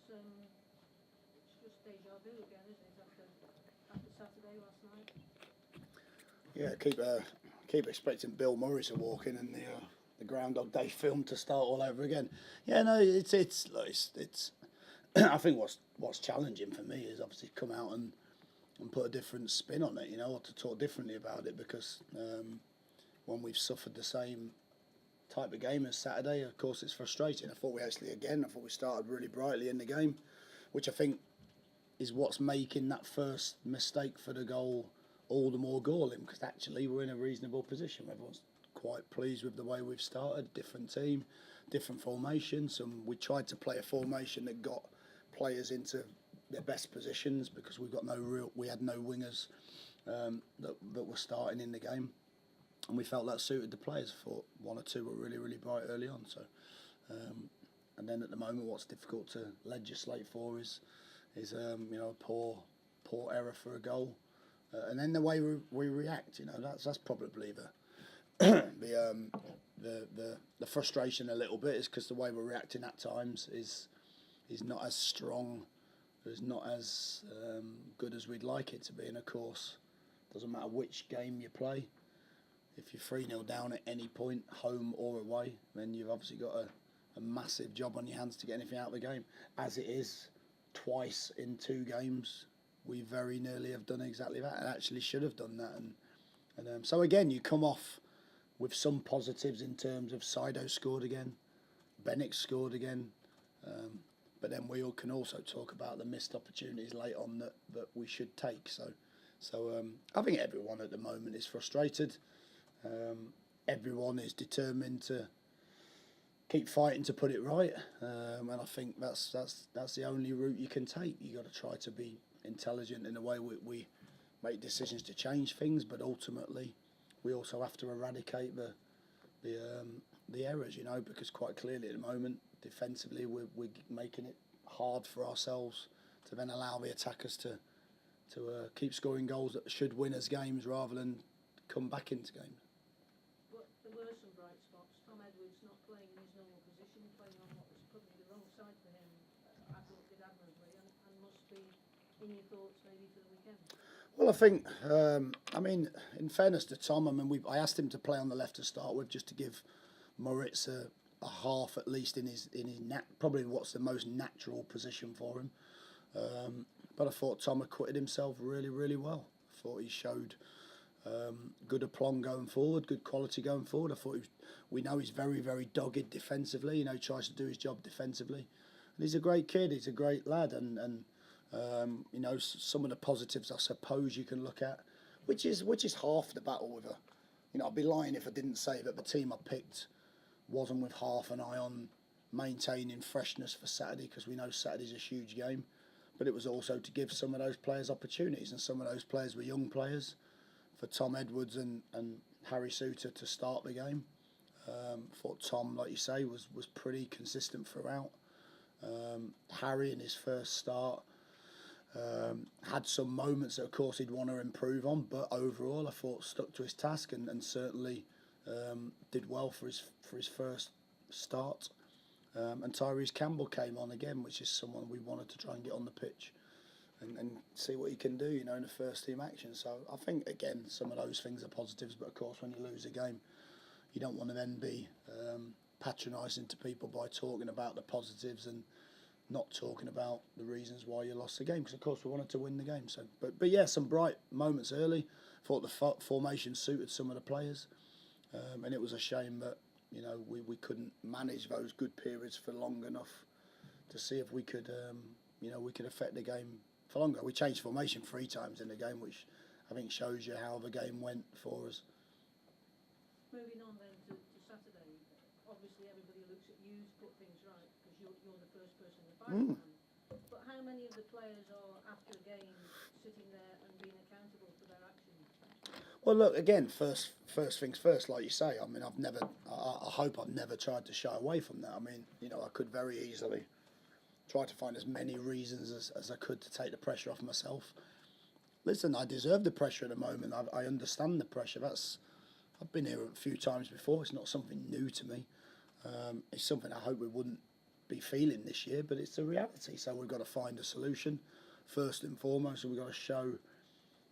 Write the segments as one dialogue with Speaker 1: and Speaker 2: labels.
Speaker 1: it's just deja vu again, isn't it? After Saturday last night.
Speaker 2: Yeah, keep expecting Bill Murray to walk in and the Groundhog Day film to start all over again. Yeah, no, it's I think what's challenging for me is obviously come out and put a different spin on it, or to talk differently about it, because when we've suffered the same type of game as Saturday, of course it's frustrating. I thought we started really brightly in the game, which I think is what's making that first mistake for the goal all the more galling, because actually we're in a reasonable position. Everyone's quite pleased with the way we've started. Different team, different formations, and we tried to play a formation that got players into their best positions, because we had no wingers that were starting in the game, and we felt that suited the players. I thought one or two were really, really bright early on. So, and then at the moment, what's difficult to legislate for is a poor error for a goal, and then the way we react. That's probably the frustration a little bit, is because the way we're reacting at times is not as strong, is not as good as we'd like it to be. And of course, doesn't matter which game you play, if you're 3-0 down at any point, home or away, then you've obviously got a massive job on your hands to get anything out of the game. As it is, twice in 2 games, we very nearly have done exactly that, and actually should have done that. And so again, you come off with some positives in terms of Sido scored again, Bennett scored again, but then we all can also talk about the missed opportunities late on that we should take. So I think everyone at the moment is frustrated. Everyone is determined to keep fighting to put it right, and I think that's the only route you can take. You got to try to be intelligent in the way we make decisions to change things, but ultimately we also have to eradicate the errors, because quite clearly at the moment defensively we're making it hard for ourselves to then allow the attackers to keep scoring goals that should win us games rather than come back into games.
Speaker 1: But there were some bright spots. Tom Edwards not playing in his normal position, playing on what was probably the wrong side for him, I thought did admirably, and must be in your thoughts maybe for the weekend.
Speaker 2: Well, I think, in fairness to Tom, I asked him to play on the left to start with, just to give Moritz a half at least in his probably what's the most natural position for him. But I thought Tom acquitted himself really, really well. I thought he showed good aplomb going forward, good quality going forward. I thought we know he's very, very dogged defensively. He tries to do his job defensively, and he's a great kid. He's a great lad, and some of the positives I suppose you can look at, which is half the battle with her. I'd be lying if I didn't say that the team I picked wasn't with half an eye on maintaining freshness for Saturday, because we know Saturday's a huge game, but it was also to give some of those players opportunities, and some of those players were young players. For Tom Edwards and Harry Souttar to start the game, thought Tom, like you say, was pretty consistent throughout. Harry in his first start had some moments that of course he'd want to improve on, but overall I thought stuck to his task and certainly did well for his first start. And Tyrese Campbell came on again, which is someone we wanted to try and get on the pitch and see what he can do, in the first team action. So I think again some of those things are positives, but of course when you lose a game, you don't want to then be patronising to people by talking about the positives and not talking about the reasons why you lost the game, because of course we wanted to win the game. So, but yeah, some bright moments early. Thought the formation suited some of the players, and it was a shame that we couldn't manage those good periods for long enough to see if we could affect the game for longer. We changed formation 3 times in the game, which I think shows you how the game went for us.
Speaker 1: Moving on then to Saturday, obviously everybody looks at you to put things right, because you're the first person in the fight. But how many of the players are after a game sitting there and being accountable for their actions?
Speaker 2: Well, look, again, first things first, like you say. I hope I've never tried to shy away from that. I could very easily try to find as many reasons as I could to take the pressure off myself. Listen, I deserve the pressure at the moment. I understand the pressure. I've been here a few times before. It's not something new to me. It's something I hope we wouldn't be feeling this year, but it's a reality. So we've got to find a solution first and foremost, and we've got to show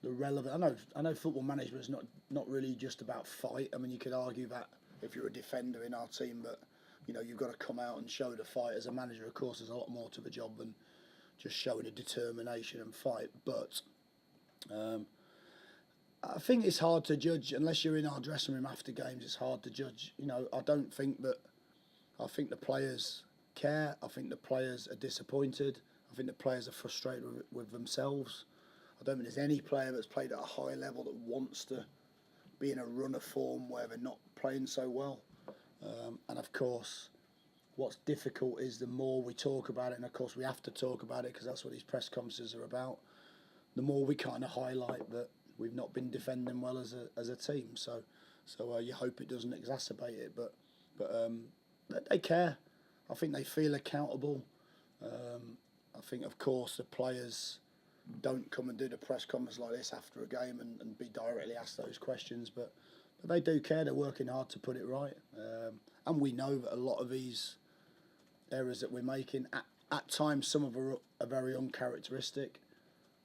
Speaker 2: the relevant. I know football management is not really just about fight. I mean, you could argue that if you're a defender in our team, but you've got to come out and show the fight. As a manager, of course, there's a lot more to the job than just showing a determination and fight. But I think it's hard to judge unless you're in our dressing room after games. It's hard to judge. I don't think that. I think the players care. I think the players are disappointed. I think the players are frustrated with themselves. I don't think there's any player that's played at a high level that wants to be in a run of form where they're not playing so well. And of course, what's difficult is the more we talk about it, and of course we have to talk about it because that's what these press conferences are about, the more we kind of highlight that we've not been defending well as a team. So you hope it doesn't exacerbate it, but they care. I think they feel accountable. I think, of course, the players don't come and do the press conference like this after a game and be directly asked those questions, but they do care. They're working hard to put it right, and we know that a lot of these errors that we're making, at times some of them are very uncharacteristic,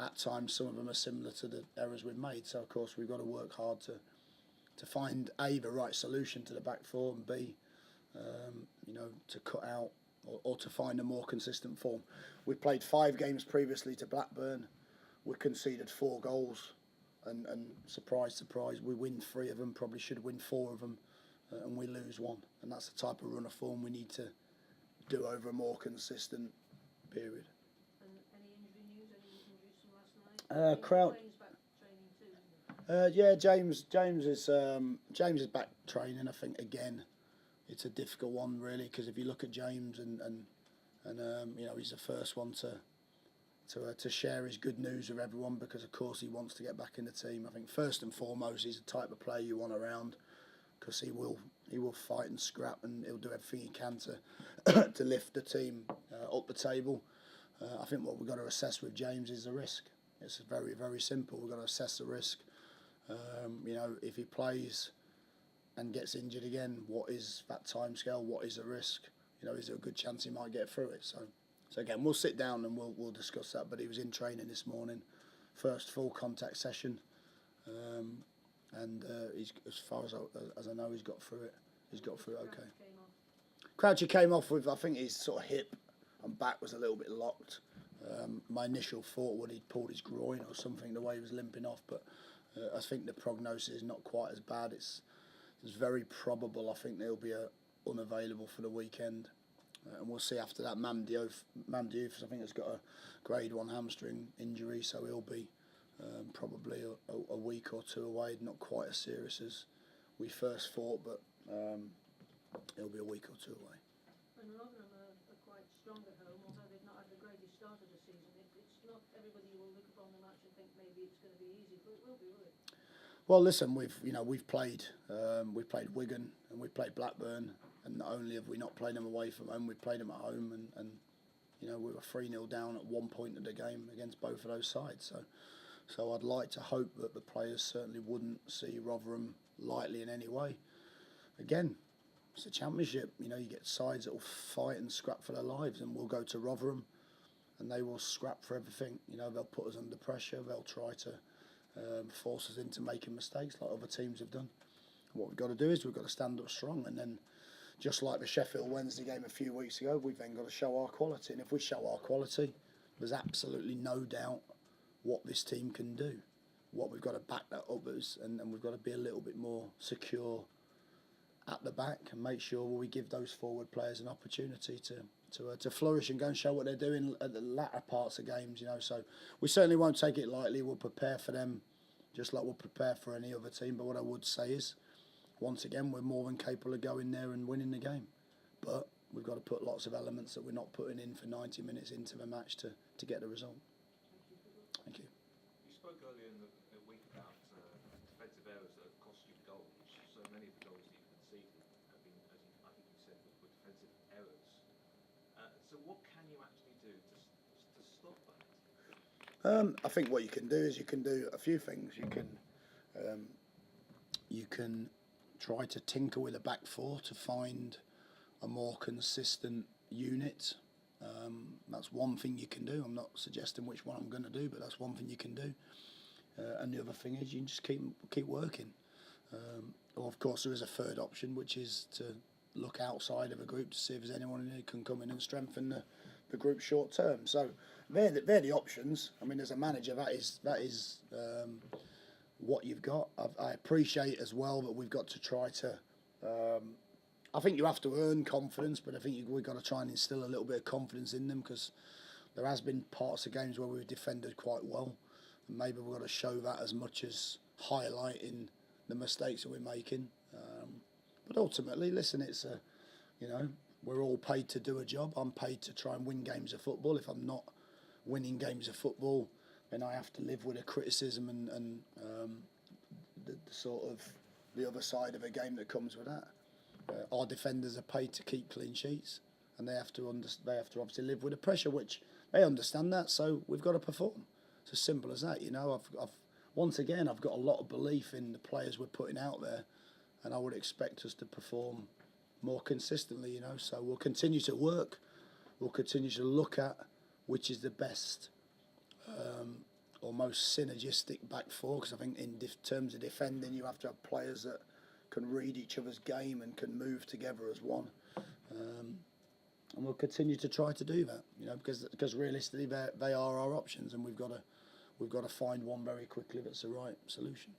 Speaker 2: at times some of them are similar to the errors we've made. So of course we've got to work hard to find A, the right solution to the back four, and B, to cut out or to find a more consistent form. We played 5 games previously to Blackburn. We conceded 4 goals, and surprise, surprise, we win 3 of them. Probably should win 4 of them, and we lose 1. And that's the type of run of form we need to do over a more consistent period.
Speaker 1: And any injury news? Any injuries from last night?
Speaker 2: Crowd.
Speaker 1: Back training too, isn't it?
Speaker 2: Yeah, James is back training. I think again, it's a difficult one really, because if you look at James and he's the first one to share his good news with everyone, because of course he wants to get back in the team. I think first and foremost he's the type of player you want around, because he will fight and scrap, and he'll do everything he can to lift the team up the table. I think what we've got to assess with James is the risk. It's very, very simple. We've got to assess the risk. If he plays and gets injured again, what is that timescale? What is the risk? Is there a good chance he might get through it? So again, we'll sit down and we'll discuss that. But he was in training this morning, first full contact session, and he's, as far as I know, he's got through it. He's got through it okay. Crouchy came off with, I think his sort of hip and back was a little bit locked. My initial thought would he'd pulled his groin or something, the way he was limping off, but I think the prognosis is not quite as bad. It's very probable. I think they'll be unavailable for the weekend, and we'll see after that. Mam Diouf, I think, has got a grade 1 hamstring injury, so he'll be probably a week or 2 away. Not quite as serious as we first thought, but he'll be a week or 2 away.
Speaker 1: And Rotherham are quite strong at home, although they've not had the greatest start of the season. It's not everybody will look upon the match and think maybe it's going to be easy, but it will be, will it?
Speaker 2: Well, listen, we've played Wigan and we've played Blackburn, and not only have we not played them away from home, we've played them at home, and we were 3-0 down at one point of the game against both of those sides. So I'd like to hope that the players certainly wouldn't see Rotherham lightly in any way. Again, it's a championship. You get sides that will fight and scrap for their lives, and we'll go to Rotherham, and they will scrap for everything. They'll put us under pressure. They'll try to force us into making mistakes like other teams have done. And what we've got to do is we've got to stand up strong, and then just like the Sheffield Wednesday game a few weeks ago, we've then got to show our quality. And if we show our quality, there's absolutely no doubt what this team can do. What we've got to back that up as, and we've got to be a little bit more secure at the back and make sure we give those forward players an opportunity to flourish and go and show what they're doing at the latter parts of games. So we certainly won't take it lightly. We'll prepare for them just like we'll prepare for any other team. But what I would say is, once again, we're more than capable of going there and winning the game. But we've got to put lots of elements that we're not putting in for 90 minutes into the match to get the result. Thank you.
Speaker 3: You spoke earlier in the week about defensive errors that have cost you goals. So many of the goals that you've conceded have been, as I think you said, were defensive errors. So what can you actually do to stop that?
Speaker 2: I think what you can do is you can do a few things. You can try to tinker with a back four to find a more consistent unit. That's one thing you can do. I'm not suggesting which one I'm going to do, but that's one thing you can do. And the other thing is you can just keep working. Or of course there is a third option, which is to look outside of a group to see if there's anyone who can come in and strengthen the group short term. So they're the options. I mean, as a manager, that is what you've got. I appreciate as well that we've got to try to. I think you have to earn confidence, but I think we've got to try and instill a little bit of confidence in them, because there has been parts of games where we've defended quite well, and maybe we've got to show that as much as highlighting the mistakes that we're making. But ultimately, listen, it's we're all paid to do a job. I'm paid to try and win games of football. If I'm not winning games of football, then I have to live with the criticism and the sort of the other side of a game that comes with that. Our defenders are paid to keep clean sheets, and they have to obviously live with the pressure, which they understand that. So we've got to perform. It's as simple as that. I've once again I've got a lot of belief in the players we're putting out there, and I would expect us to perform more consistently. So we'll continue to work. We'll continue to look at which is the best or most synergistic back four, because I think in terms of defending, you have to have players that can read each other's game and can move together as one, and we'll continue to try to do that, because realistically they are our options, and we've got to find one very quickly that's the right solution.